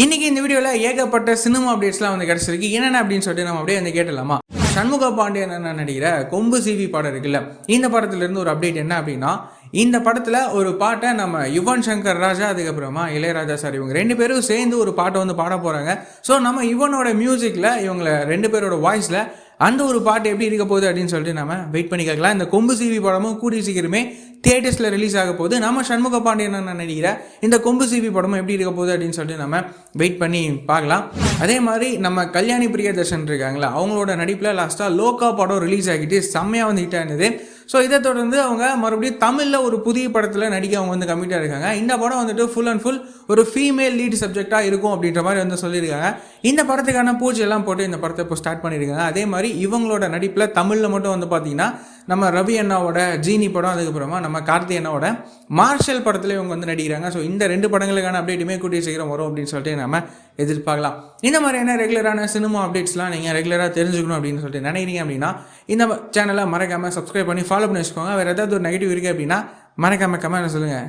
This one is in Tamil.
இன்னைக்கு இந்த வீடியோவில் ஏகப்பட்ட சினிமா அப்டேட்ஸ்லாம் வந்து கிடச்சிருக்கு. என்னென்ன அப்படின்னு சொல்லிட்டு நம்ம அப்படியே வந்து கேட்டலாமா? சண்முக பாண்டியன் நடிக்கிற கொம்பு சிவி படம் இருக்குல்ல, இந்த படத்துலேருந்து ஒரு அப்டேட் என்ன அப்படின்னா, இந்த படத்தில் ஒரு பாட்டை நம்ம யுவன் சங்கர் ராஜா அதுக்கப்புறமா இளையராஜா சார் இவங்க 2 பேரும் சேர்ந்து ஒரு பாட்டை வந்து பாட போகிறாங்க. ஸோ நம்ம யுவனோட மியூசிக்கில் இவங்க 2 பேரோட வாய்ஸில் அந்த ஒரு பாட்டு எப்படி இருக்க போகுது அப்படின்னு சொல்லிட்டு நம்ம வெயிட் பண்ணி கேட்கலாம். இந்த கொம்பு சிவி படமும் கூடிய சீக்கிரமே தியேட்டர்ஸில் ரிலீஸ் ஆக போகுது. நம்ம சண்முக பாண்டியன் நினைக்கிற இந்த கொம்பு சிவி படமும் எப்படி இருக்க போகுது அப்படின்னு சொல்லிட்டு நம்ம வெயிட் பண்ணி பார்க்கலாம். அதே மாதிரி நம்ம கல்யாணி பிரியதர்ஷன் இருக்காங்களா, அவங்களோட நடிப்பில் லாஸ்ட்டாக லோகா படம் ரிலீஸ் ஆகிட்டு செம்மையாக வந்து ஹிட் ஆனது. ஸோ இதை தொடர்ந்து அவங்க மறுபடியும் தமிழில் ஒரு புதிய படத்தில் நடிக்க அவங்க வந்து கமிட்டாக இருக்காங்க. இந்த படம் வந்துட்டு ஃபுல் அண்ட் ஃபுல் ஒரு ஃபீமேல் லீட் சப்ஜெக்டாக இருக்கும் அப்படின்ற மாதிரி வந்து சொல்லியிருக்காங்க. இந்த படத்துக்கான பூஜை எல்லாம் போட்டு இந்த படத்தை இப்போ ஸ்டார்ட் பண்ணியிருக்காங்க. அதே மாதிரி இவங்களோட நடிப்பில் தமிழில் மட்டும் வந்து பார்த்தீங்கன்னா நம்ம ரவி அண்ணாவோட ஜீனி படம், அதுக்கப்புறமா நம்ம கார்த்தி அண்ணாவோட மார்ஷல் படத்தில் இவங்க வந்து நடிக்கிறாங்க. ஸோ இந்த 2 படங்களுக்கான அப்டேட்டுமே கூட்டிய சீக்கிரம் வரும் அப்படின்னு சொல்லிட்டு நம்ம எதிர்பார்க்கலாம். இந்த மாதிரியான ரெகுலரான சினிமா அப்டேட்ஸ்லாம் நீங்கள் ரெகுலராக தெரிஞ்சுக்கணும் அப்படின்னு சொல்லிட்டு நினைக்கிறீங்க அப்படின்னா இந்த சேனலை மறக்காமல் சப்ஸ்கிரைப் பண்ணி ஃபாலோ பண்ணி வச்சுக்கோங்க. வேறு ஏதாவது ஒரு நெகட்டிவ் இருக்குது அப்படின்னா மறக்காமல் கமெண்ட் சொல்லுங்கள்.